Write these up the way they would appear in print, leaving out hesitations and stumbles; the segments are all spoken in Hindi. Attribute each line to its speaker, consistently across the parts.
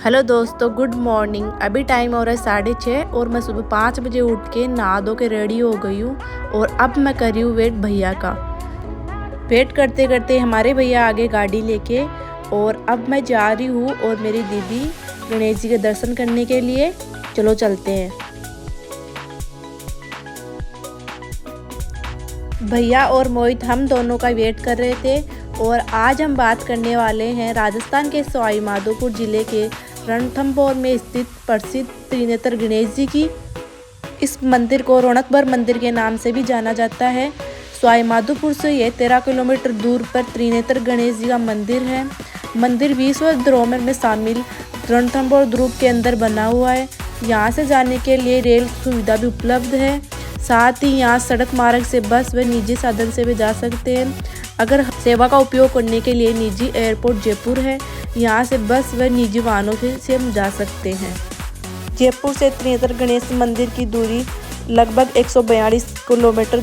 Speaker 1: हेलो दोस्तों, गुड मॉर्निंग। अभी टाइम हो रहा है 6:30 और मैं सुबह 5 बजे उठ के नहा धो के रेडी हो गई हूँ। और अब मैं कर रही हूँ वेट भैया का। वेट करते करते हमारे भैया आगे गाड़ी लेके, और अब मैं जा रही हूँ और मेरी दीदी गणेश जी के दर्शन करने के लिए। चलो चलते हैं। भैया और मोहित हम दोनों का वेट कर रहे थे। और आज हम बात करने वाले हैं राजस्थान के सवाई माधोपुर जिले के रणथंभौर में स्थित प्रसिद्ध त्रिनेत्र गणेश जी की। इस मंदिर को रौनकभर मंदिर के नाम से भी जाना जाता है। सवाई माधोपुर से यह 13 किलोमीटर दूर पर त्रिनेत्र गणेश जी का मंदिर है। मंदिर विश्व धरोहर में शामिल रणथंभौर दुर्ग के अंदर बना हुआ है। यहाँ से जाने के लिए रेल सुविधा भी उपलब्ध है। साथ ही यहाँ सड़क मार्ग से बस व निजी साधन से भी जा सकते हैं। अगर सेवा का उपयोग करने के लिए निजी एयरपोर्ट जयपुर है। यहाँ से बस व निजी वाहनों से हम जा सकते हैं। जयपुर से त्रिनेत्र गणेश मंदिर की दूरी लगभग 142 किलोमीटर।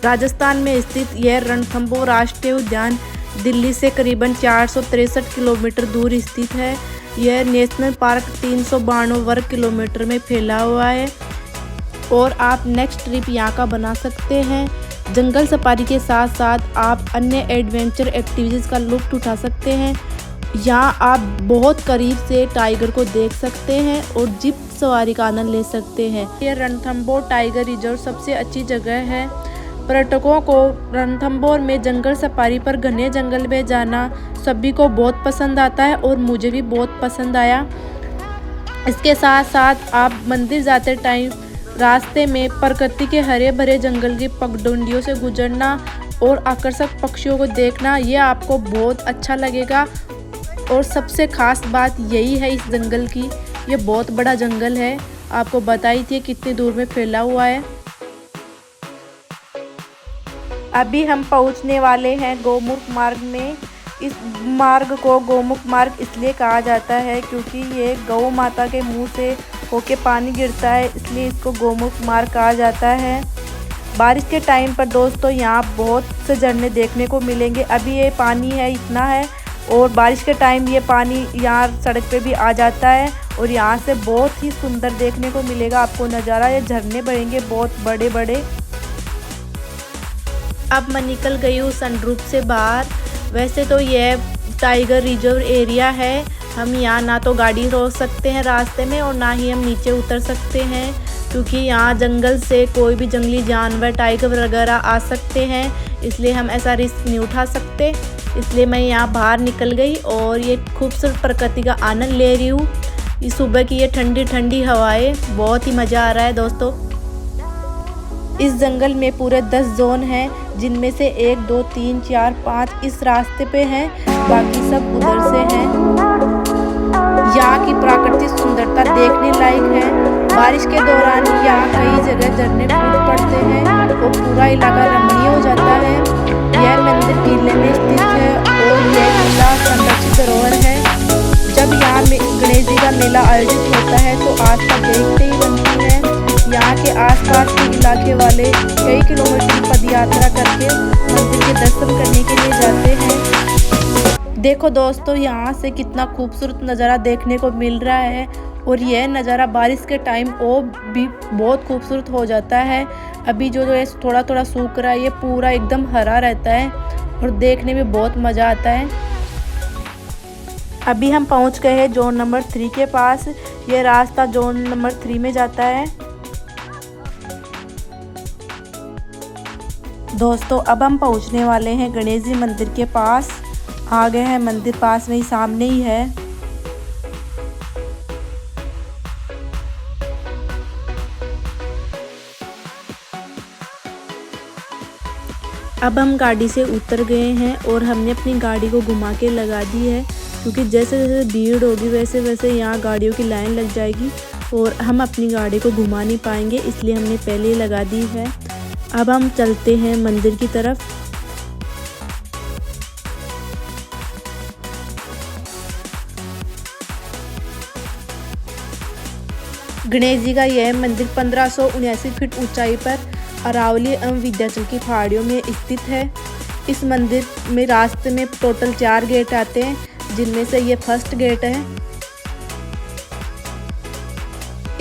Speaker 1: राजस्थान में स्थित यह रणथंभौर राष्ट्रीय उद्यान दिल्ली से करीबन 463 किलोमीटर दूर स्थित है। यह नेशनल पार्क 392 वर्ग किलोमीटर में फैला हुआ है। और आप नेक्स्ट ट्रिप यहाँ का बना सकते हैं। जंगल सफारी के साथ साथ आप अन्य एडवेंचर एक्टिविटीज़ का लुत्फ उठा सकते हैं। यहाँ आप बहुत करीब से टाइगर को देख सकते हैं और जीप सवारी का आनंद ले सकते हैं। यह रणथंभौर टाइगर रिजर्व सबसे अच्छी जगह है। पर्यटकों को रणथंभौर में जंगल सफारी पर घने जंगल में जाना सभी को बहुत पसंद आता है और मुझे भी बहुत पसंद आया। इसके साथ साथ आप मंदिर जाते टाइम रास्ते में प्रकृति के हरे भरे जंगल की पगडंडियों से गुजरना और आकर्षक पक्षियों को देखना, ये आपको बहुत अच्छा लगेगा। और सबसे खास बात यही है इस जंगल की, ये बहुत बड़ा जंगल है। आपको बताई थी कितनी दूर में फैला हुआ है। अभी हम पहुंचने वाले हैं गौमुख मार्ग में। इस मार्ग को गौमुख मार्ग इसलिए कहा जाता है क्योंकि ये गौ माता के मुंह से होके पानी गिरता है, इसलिए इसको गौमुख मार्ग कहा जाता है। बारिश के टाइम पर दोस्तों यहाँ बहुत से झरने देखने को मिलेंगे। अभी ये पानी है इतना है, और बारिश के टाइम ये पानी यहाँ सड़क पे भी आ जाता है और यहाँ से बहुत ही सुंदर देखने को मिलेगा आपको नज़ारा। ये झरने बहेंगे बहुत बड़े बड़े। अब मैं निकल गई हूँ सनरूफ से बाहर। वैसे तो यह टाइगर रिजर्व एरिया है। हम यहाँ ना तो गाड़ी रोक सकते हैं रास्ते में और ना ही हम नीचे उतर सकते हैं, क्योंकि यहाँ जंगल से कोई भी जंगली जानवर टाइगर वगैरह आ सकते हैं, इसलिए हम ऐसा रिस्क नहीं उठा सकते। इसलिए मैं यहाँ बाहर निकल गई और ये खूबसूरत प्रकृति का आनंद ले रही हूँ। इस सुबह की ये ठंडी ठंडी हवाएं, बहुत ही मज़ा आ रहा है दोस्तों। इस जंगल में पूरे 10 जोन हैं, जिनमें से 1, 2, 3, 4, 5 इस रास्ते पे हैं, बाकी सब उधर से हैं। यहाँ की प्राकृतिक सुंदरता देखने लायक है। बारिश के दौरान यहाँ कई जगह झरने फूट पड़ते हैं और पूरा इलाका रमणीय हो जाता है। यह मंदिर किले में स्थित है और यह किला संरक्षित धरोहर है। जब यहाँ गणेश जी का मेला आयोजित होता है तो आस्था देखते ही बनती है। यहाँ के आसपास के इलाके वाले कई किलोमीटर पद यात्रा करके मंदिर के दर्शन करने के लिए जाते हैं। देखो दोस्तों, यहाँ से कितना खूबसूरत नज़ारा देखने को मिल रहा है। और यह नज़ारा बारिश के टाइम और भी बहुत खूबसूरत हो जाता है। अभी जो है थोड़ा थोड़ा सूख रहा है, ये पूरा एकदम हरा रहता है और देखने में बहुत मज़ा आता है। अभी हम पहुँच गए हैं जोन नंबर 3 के पास। यह रास्ता जोन नंबर 3 में जाता है। दोस्तों अब हम पहुंचने वाले हैं गणेश जी मंदिर के पास। आ गए हैं मंदिर, पास में ही सामने ही है। अब हम गाड़ी से उतर गए हैं और हमने अपनी गाड़ी को घुमा के लगा दी है, क्योंकि जैसे जैसे भीड़ होगी वैसे वैसे यहाँ गाड़ियों की लाइन लग जाएगी और हम अपनी गाड़ी को घुमा नहीं पाएंगे, इसलिए हमने पहले ही लगा दी है। अब हम चलते हैं मंदिर की तरफ। गणेश जी का यह मंदिर 1579 फीट ऊंचाई पर अरावली एवं विंध्याचल की पहाड़ियों में स्थित है। इस मंदिर में रास्ते में टोटल 4 गेट आते हैं, जिनमें से ये फर्स्ट गेट है।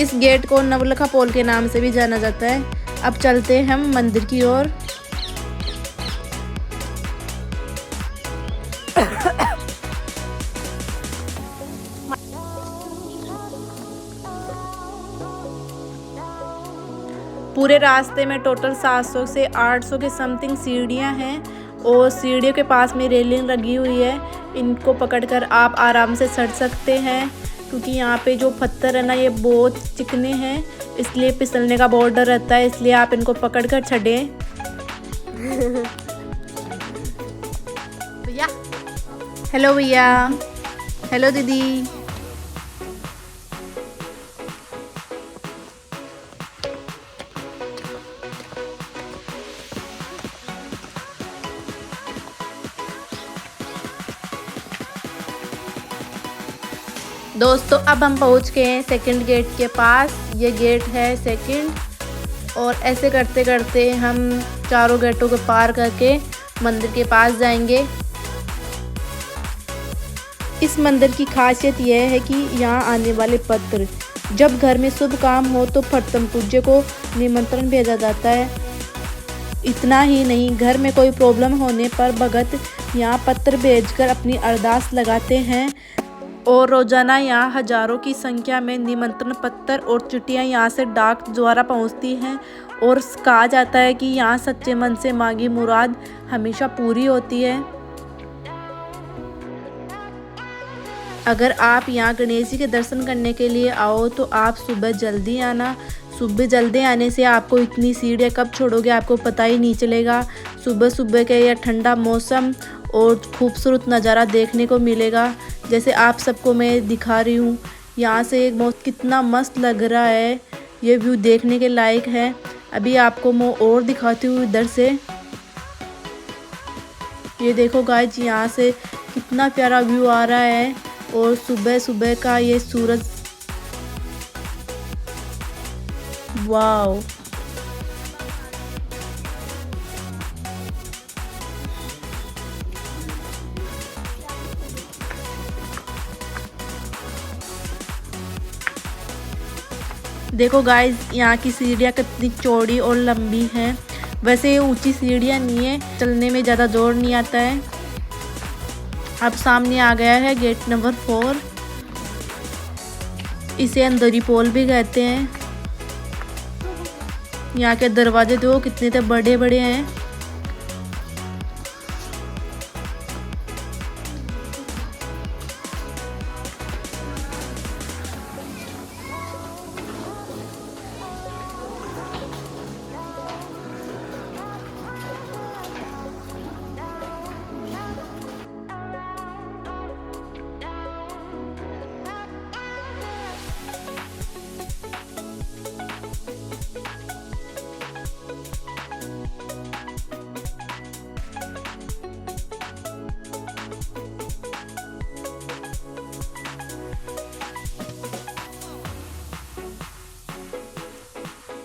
Speaker 1: इस गेट को नवलखा पोल के नाम से भी जाना जाता है। अब चलते हैं हम मंदिर की ओर। पूरे रास्ते में टोटल 700 से 800 के समथिंग सीढ़ियाँ हैं और सीढ़ियों के पास में रेलिंग लगी हुई है। इनको पकड़कर आप आराम से चढ़ सकते हैं, क्योंकि यहाँ पे जो पत्थर है ना ये बहुत चिकने हैं, इसलिए फिसलने का बहुत डर रहता है, इसलिए आप इनको पकड़कर चढ़ें। भैया, हेलो भैया, हेलो दीदी। दोस्तों अब हम पहुंच गए हैं सेकंड गेट के पास। ये गेट है सेकंड, और ऐसे करते करते हम चारों गेटों को पार करके मंदिर के पास जाएंगे। इस मंदिर की खासियत यह है कि यहाँ आने वाले पत्र, जब घर में शुभ काम हो तो प्रथम पूज्य को निमंत्रण भेजा जाता है। इतना ही नहीं, घर में कोई प्रॉब्लम होने पर भगत यहाँ पत्र भेजकर अपनी अरदास लगाते हैं, और रोजाना यहाँ हजारों की संख्या में निमंत्रण पत्र और चिट्ठियाँ यहाँ से डाक द्वारा पहुँचती हैं। और कहा जाता है कि यहाँ सच्चे मन से मांगी मुराद हमेशा पूरी होती है। अगर आप यहाँ गणेश जी के दर्शन करने के लिए आओ तो आप सुबह जल्दी आना। सुबह जल्दी आने से आपको इतनी सीढ़ियाँ कब छोड़ोगे आपको पता ही नहीं चलेगा। सुबह सुबह के यह ठंडा मौसम और खूबसूरत नज़ारा देखने को मिलेगा, जैसे आप सबको मैं दिखा रही हूँ। यहाँ से एक बहुत कितना मस्त लग रहा है, ये व्यू देखने के लायक है। अभी आपको मैं और दिखाती हूँ इधर से। ये देखो गाइस, यहाँ से कितना प्यारा व्यू आ रहा है, और सुबह सुबह का ये सूरज, वाओ। देखो गाइस, यहाँ की सीढ़ियाँ कितनी चौड़ी और लंबी हैं। वैसे ये ऊंची सीढ़ियाँ नहीं है, चलने में ज़्यादा जोर नहीं आता है। अब सामने आ गया है गेट नंबर 4। इसे अंदरी पोल भी कहते हैं। यहाँ के दरवाजे तो कितने तो बड़े बड़े हैं।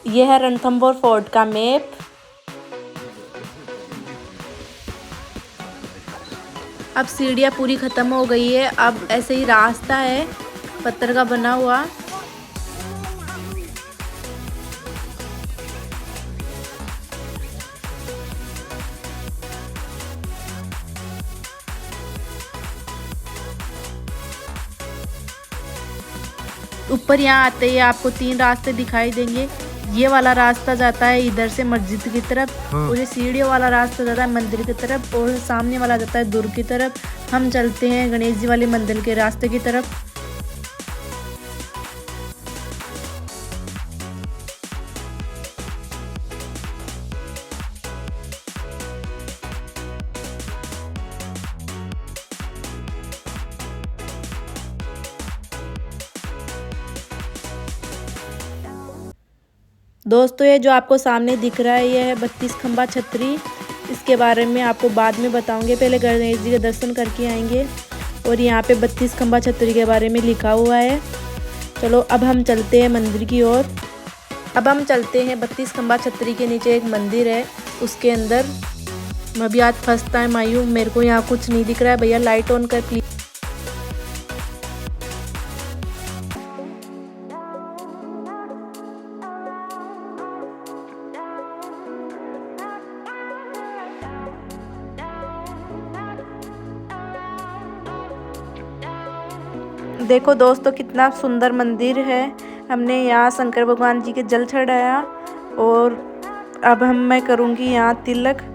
Speaker 1: यह है रणथंभौर फोर्ट का मैप। अब सीढ़ियाँ पूरी ख़त्म हो गई है। अब ऐसे ही रास्ता है पत्थर का बना हुआ। ऊपर यहाँ आते ही आपको 3 रास्ते दिखाई देंगे। ये वाला रास्ता जाता है इधर से मस्जिद की तरफ, और ये सीढ़ियों वाला रास्ता जाता है मंदिर की तरफ, और सामने वाला जाता है दुर्ग की तरफ। हम चलते हैं गणेश जी वाले मंदिर के रास्ते की तरफ। दोस्तों ये जो आपको सामने दिख रहा है, ये है 32 खंबा छतरी। इसके बारे में आपको बाद में बताऊंगे, पहले गणेश जी के दर्शन करके आएंगे। और यहाँ पे 32 खंबा छतरी के बारे में लिखा हुआ है। चलो अब हम चलते हैं मंदिर की ओर। अब हम चलते हैं 32 खंबा छतरी के नीचे एक मंदिर है, उसके अंदर। मैं भी आज फर्स्ट टाइम आई हूँ, मेरे को यहाँ कुछ नहीं दिख रहा है। भैया लाइट ऑन कर प्लीज। देखो दोस्तों कितना सुंदर मंदिर है। हमने यहाँ शंकर भगवान जी के जल चढ़ाया और अब मैं करूँगी यहाँ तिलक।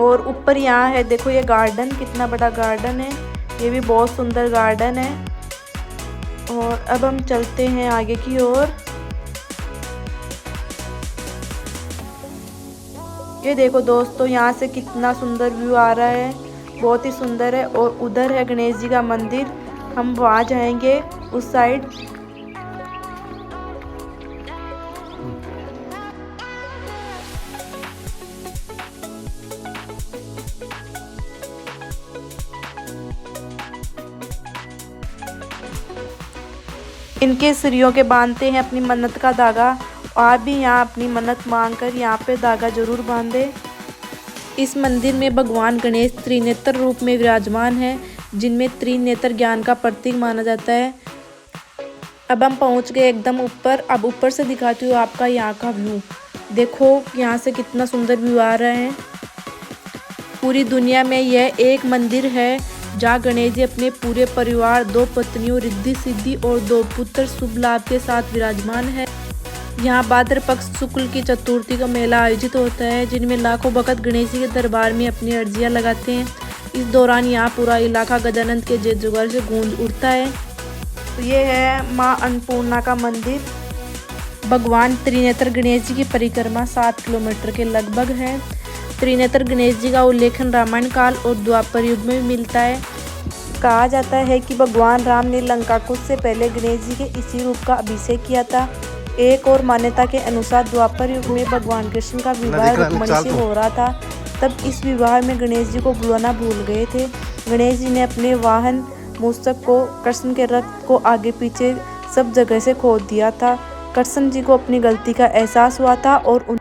Speaker 1: और ऊपर यहाँ है देखो ये गार्डन, कितना बड़ा गार्डन है, ये भी बहुत सुंदर गार्डन है। और अब हम चलते हैं आगे की ओर। ये देखो दोस्तों यहाँ से कितना सुंदर व्यू आ रहा है, बहुत ही सुंदर है। और उधर है गणेश जी का मंदिर, हम वहाँ जाएंगे उस साइड। इनके सिरियों के बांधते हैं अपनी मन्नत का धागा। आप भी यहाँ अपनी मन्नत मांगकर यहाँ पे धागा जरूर बांधे। इस मंदिर में भगवान गणेश त्रिनेत्र रूप में विराजमान है, जिनमें त्रिनेत्र ज्ञान का प्रतीक माना जाता है। अब हम पहुँच गए एकदम ऊपर। अब ऊपर से दिखाती हूँ आपका यहाँ का व्यू। देखो यहाँ से कितना सुंदर व्यू आ रहा है। पूरी दुनिया में यह एक मंदिर है जहाँ गणेश जी अपने पूरे परिवार, 2 पत्नियों रिद्धि सिद्धि और 2 पुत्र शुभ लाभ के साथ विराजमान है। यहाँ भाद्रपद शुक्ल की चतुर्थी का मेला आयोजित होता है, जिनमें लाखों भक्त गणेश जी के दरबार में अपनी अर्जियाँ लगाते हैं। इस दौरान यहाँ पूरा इलाका गजानंद के जय जुगाड़ से गूंज उठता है। तो ये है माँ अन्नपूर्णा का मंदिर। भगवान त्रिनेत्र गणेश जी की परिक्रमा 7 किलोमीटर के लगभग है। त्रिनेत्र गणेश जी का उल्लेखन रामायण काल और द्वापर युग में मिलता है। कहा जाता है कि भगवान राम ने लंकाकुश से पहले गणेश जी के इसी रूप का अभिषेक किया था। एक और मान्यता के अनुसार द्वापर युग में भगवान कृष्ण का विवाह रुक्मिणी से हो रहा था। तब इस विवाह में गणेश जी को बुलाना भूल गए थे। गणेश जी ने अपने वाहन मूषक को कृष्ण के रथ को आगे पीछे सब जगह से खोद दिया था। कृष्ण जी को अपनी गलती का एहसास हुआ था और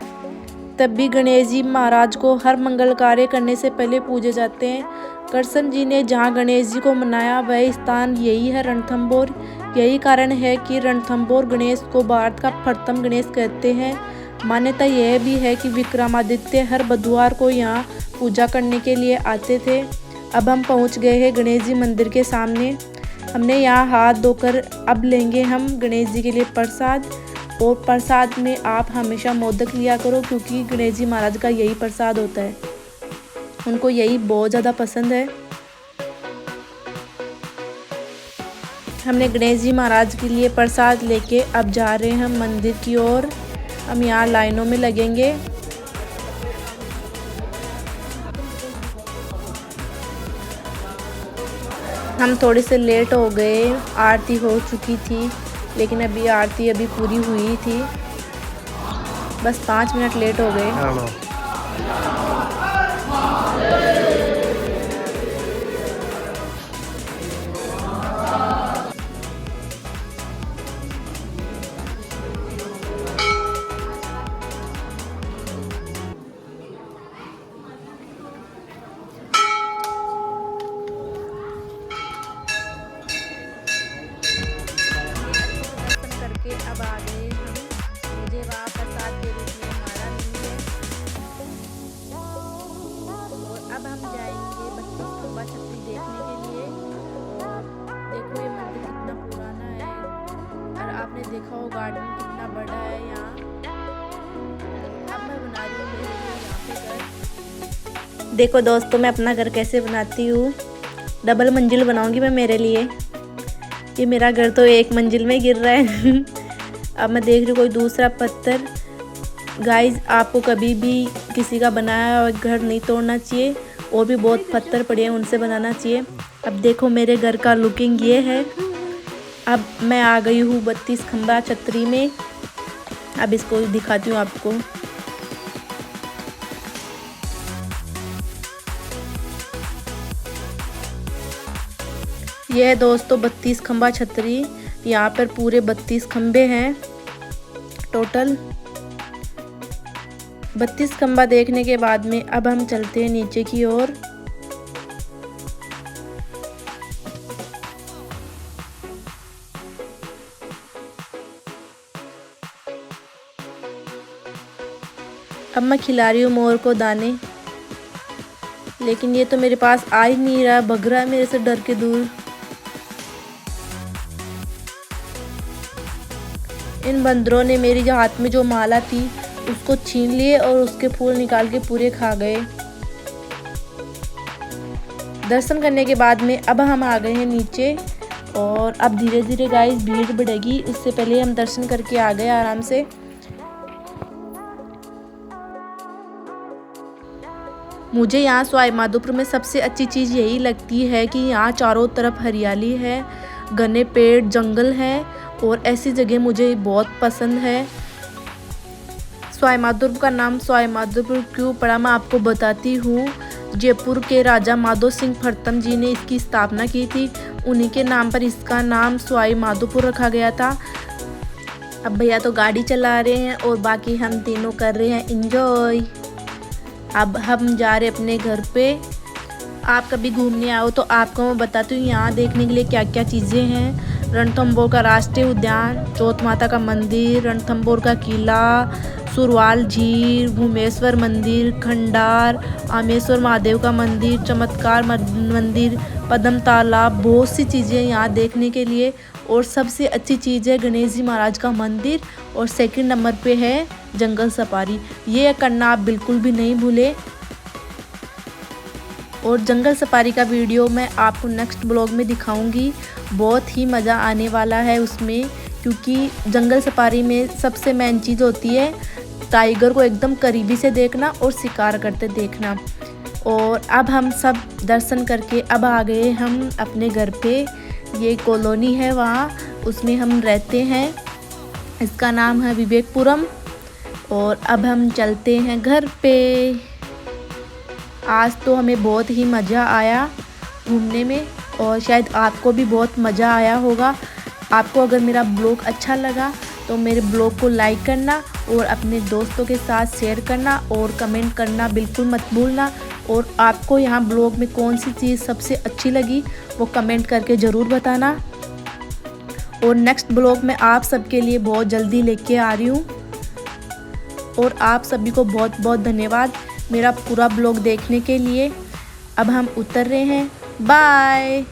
Speaker 1: तब भी गणेश जी महाराज को हर मंगल कार्य करने से पहले पूजे जाते हैं। कृष्ण जी ने जहां गणेश जी को मनाया वह स्थान यही है रणथंभौर। यही कारण है कि रणथंभौर गणेश को भारत का प्रथम गणेश कहते हैं। मान्यता यह भी है कि विक्रमादित्य हर बुधवार को यहाँ पूजा करने के लिए आते थे। अब हम पहुँच गए हैं गणेश जी मंदिर के सामने। हमने यहाँ हाथ धोकर अब लेंगे हम गणेश जी के लिए प्रसाद। और प्रसाद में आप हमेशा मोदक लिया करो, क्योंकि गणेश जी महाराज का यही प्रसाद होता है, उनको यही बहुत ज़्यादा पसंद है। हमने गणेश जी महाराज के लिए प्रसाद लेके अब जा रहे हैं हम मंदिर की ओर। हम यहाँ लाइनों में लगेंगे। हम थोड़े से लेट हो गए, आरती हो चुकी थी, लेकिन अभी आरती अभी पूरी हुई थी, बस 5 मिनट लेट हो गए। अब आ गए हम, मुझे वहाँ प्रसाद के रूप में हमारा नहीं है। और अब हम जाएंगे 32 खंबा छतरी देखने के लिए। और देखो ये मंदिर कितना पुराना है, और आपने देखा हो गार्डन कितना बड़ा है यहाँ। अब मैं बना रही हूँ मेरे लिए यहाँ पे घर। देखो दोस्तों मैं अपना घर कैसे बनाती हूँ, डबल मंजिल बनाऊंगी मैं मेरे लिए। ये मेरा घर तो 1 मंजिल में गिर रहा है। अब मैं देख रही हूँ कोई दूसरा पत्थर। गाइस आपको कभी भी किसी का बनाया हुआ घर नहीं तोड़ना चाहिए, और भी बहुत पत्थर पड़े हैं उनसे बनाना चाहिए। अब देखो मेरे घर का लुकिंग ये है। अब मैं आ गई हूँ 32 खंबा छतरी में। अब इसको दिखाती हूँ आपको। यह दोस्तों 32 खंबा छतरी, यहाँ पर पूरे 32 खंबे हैं। टोटल 32 खंबा देखने के बाद में अब हम चलते हैं नीचे की ओर। अब मैं खिला रही हूँ मोर को दाने, लेकिन ये तो मेरे पास आ ही नहीं रहा, भग रहा है मेरे से डर के दूर। इन बंदरों ने मेरी जो हाथ में जो माला थी उसको छीन लिए और उसके फूल निकाल के पूरे खा गए। दर्शन करने के बाद में अब हम आ गए हैं नीचे, और अब धीरे धीरे गाइस भीड़ बढ़ेगी, उससे पहले हम दर्शन करके आ गए आराम से। मुझे यहाँ सवाई माधोपुर में सबसे अच्छी चीज़ यही लगती है कि यहाँ चारों तरफ हरियाली है, घने पेड़ जंगल है, और ऐसी जगह मुझे बहुत पसंद है। सवाई माधोपुर का नाम सवाई माधोपुर क्यों पड़ा मैं आपको बताती हूँ। जयपुर के राजा माधो सिंह प्रथम जी ने इसकी स्थापना की थी, उन्हीं के नाम पर इसका नाम सवाई माधोपुर रखा गया था। अब भैया तो गाड़ी चला रहे हैं और बाकी हम तीनों कर रहे हैं एंजॉय। अब हम जा रहे अपने घर पे। आप कभी घूमने आओ तो आपको मैं बताती हूँ यहाँ देखने के लिए क्या क्या चीज़ें हैं। रणथंभौर का राष्ट्रीय उद्यान, चौथ माता का मंदिर, रणथंभौर का किला, सुरवाल झील, भूमेश्वर मंदिर, खंडार, आमेश्वर महादेव का मंदिर, चमत्कार मंदिर, पद्म तालाब, बहुत सी चीज़ें यहाँ देखने के लिए। और सबसे अच्छी चीज़ है गणेश जी महाराज का मंदिर, और सेकंड नंबर पे है जंगल सफारी। ये करना आप बिल्कुल भी नहीं भूले। और जंगल सफारी का वीडियो मैं आपको नेक्स्ट ब्लॉग में दिखाऊंगी, बहुत ही मज़ा आने वाला है उसमें, क्योंकि जंगल सफारी में सबसे मेन चीज़ होती है टाइगर को एकदम करीबी से देखना और शिकार करते देखना। और अब हम सब दर्शन करके अब आ गए हम अपने घर पे। ये कॉलोनी है वहाँ, उसमें हम रहते हैं, इसका नाम है विवेकपुरम। और अब हम चलते हैं घर पे। आज तो हमें बहुत ही मज़ा आया घूमने में, और शायद आपको भी बहुत मज़ा आया होगा। आपको अगर मेरा ब्लॉग अच्छा लगा तो मेरे ब्लॉग को लाइक करना और अपने दोस्तों के साथ शेयर करना और कमेंट करना बिल्कुल मत भूलना। और आपको यहाँ ब्लॉग में कौन सी चीज़ सबसे अच्छी लगी वो कमेंट करके ज़रूर बताना। और नेक्स्ट ब्लॉग में आप सबके लिए बहुत जल्दी लेके आ रही हूँ। और आप सभी को बहुत बहुत धन्यवाद मेरा पूरा ब्लॉग देखने के लिए। अब हम उतर रहे हैं, बाय।